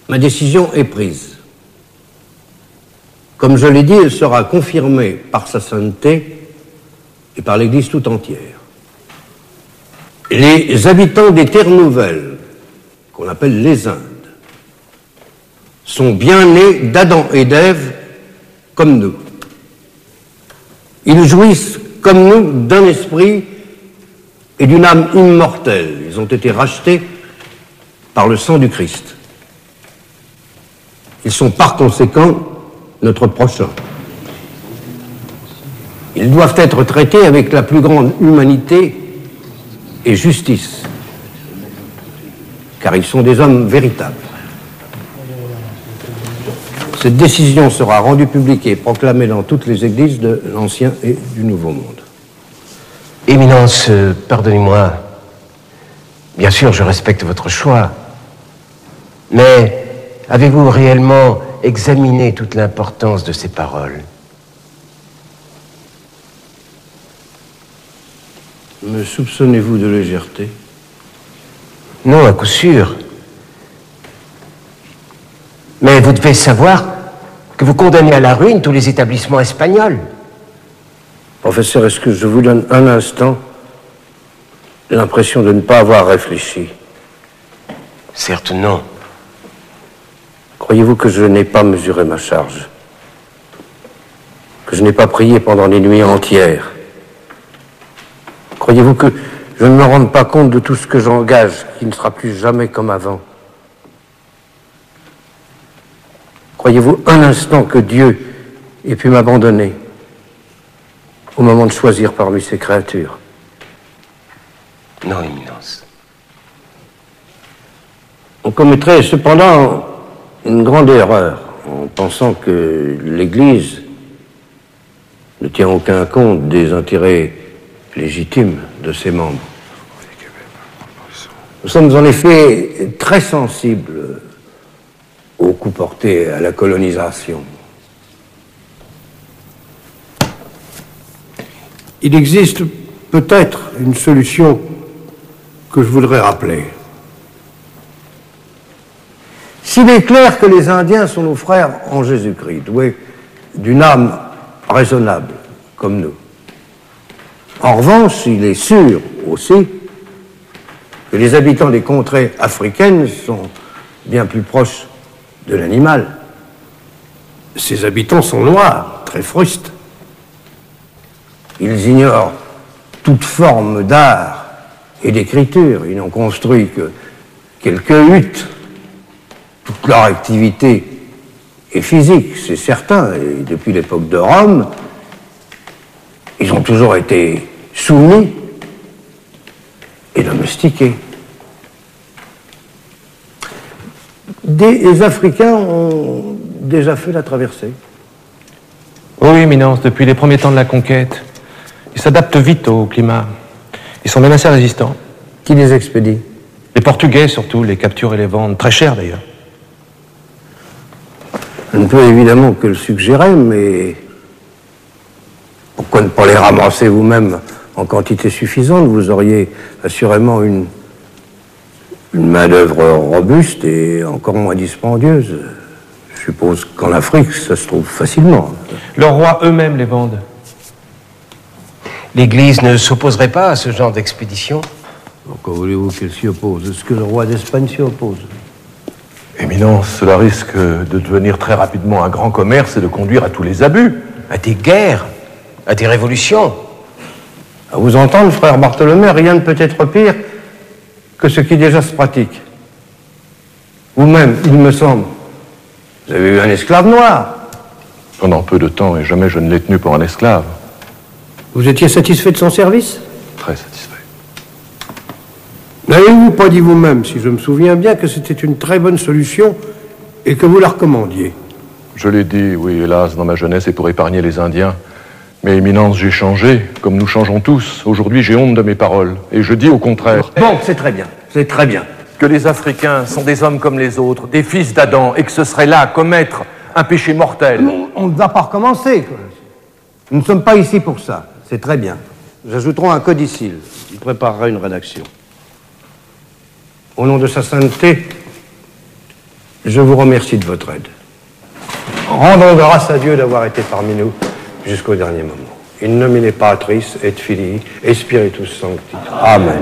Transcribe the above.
Ma décision est prise. Comme je l'ai dit, elle sera confirmée par sa sainteté et par l'Église tout entière. Les habitants des terres nouvelles, qu'on appelle les Indes, sont bien nés d'Adam et d'Ève comme nous. Ils jouissent comme nous d'un esprit et d'une âme immortelle. Ils ont été rachetés par le sang du Christ. Ils sont par conséquent notre prochain. Ils doivent être traités avec la plus grande humanité et justice, car ils sont des hommes véritables. Cette décision sera rendue publique et proclamée dans toutes les églises de l'Ancien et du Nouveau Monde. Éminence, pardonnez-moi. Bien sûr, je respecte votre choix. Mais avez-vous réellement examiné toute l'importance de ces paroles? Me soupçonnez-vous de légèreté? Non, à coup sûr. Mais vous devez savoir que vous condamnez à la ruine tous les établissements espagnols. Professeur, est-ce que je vous donne un instant l'impression de ne pas avoir réfléchi? Certes, non. Croyez-vous que je n'ai pas mesuré ma charge? Que je n'ai pas prié pendant les nuits entières? Croyez-vous que je ne me rende pas compte de tout ce que j'engage, qui ne sera plus jamais comme avant? Croyez-vous un instant que Dieu ait pu m'abandonner au moment de choisir parmi ses créatures? Non, Éminence. On commettrait cependant une grande erreur en pensant que l'Église ne tient aucun compte des intérêts légitimes de ses membres. Nous sommes en effet très sensibles aux coups portés à la colonisation. Il existe peut-être une solution que je voudrais rappeler. S'il est clair que les Indiens sont nos frères en Jésus-Christ, doués d'une âme raisonnable, comme nous, en revanche, il est sûr aussi que les habitants des contrées africaines sont bien plus proches de l'animal. Ces habitants sont noirs, très frustes. Ils ignorent toute forme d'art et d'écriture. Ils n'ont construit que quelques huttes. Toute leur activité est physique, c'est certain. Et depuis l'époque de Rome, ils ont toujours été soumis et domestiqués. Des Africains ont déjà fait la traversée. Oui, Éminence, depuis les premiers temps de la conquête. Ils s'adaptent vite au climat. Ils sont même assez résistants. Qui les expédie? Les Portugais, surtout, les capturent et les vendent. Très cher, d'ailleurs. Je ne peux évidemment que le suggérer, mais pourquoi ne pas les ramasser vous-même en quantité suffisante? Vous auriez assurément une main-d'œuvre robuste et encore moins dispendieuse. Je suppose qu'en Afrique, ça se trouve facilement. Leurs rois eux-mêmes les vendent. L'Église ne s'opposerait pas à ce genre d'expédition? Pourquoi voulez-vous qu'elle s'y oppose? Est-ce que le roi d'Espagne s'y oppose? Éminence, cela risque de devenir très rapidement un grand commerce et de conduire à tous les abus. À des guerres, à des révolutions. À vous entendre, frère Bartholomé, rien ne peut être pire que ce qui déjà se pratique. Vous-même, il me semble, vous avez eu un esclave noir. Pendant peu de temps, et jamais je ne l'ai tenu pour un esclave. Vous étiez satisfait de son service? Très satisfait. N'avez-vous pas dit vous-même, si je me souviens bien, que c'était une très bonne solution et que vous la recommandiez? Je l'ai dit, oui, hélas, dans ma jeunesse et pour épargner les Indiens. Mais, Éminence, j'ai changé, comme nous changeons tous. Aujourd'hui, j'ai honte de mes paroles. Et je dis au contraire... Bon, c'est très bien, c'est très bien. Que les Africains sont des hommes comme les autres, des fils d'Adam, et que ce serait là commettre un péché mortel. On ne va pas recommencer, quoi. Nous ne sommes pas ici pour ça. C'est très bien. Nous ajouterons un codicille. Il préparera une rédaction. Au nom de sa sainteté, je vous remercie de votre aide. Rendons grâce à Dieu d'avoir été parmi nous jusqu'au dernier moment. In nomine Patris et Filii et Spiritus Sancti. Amen.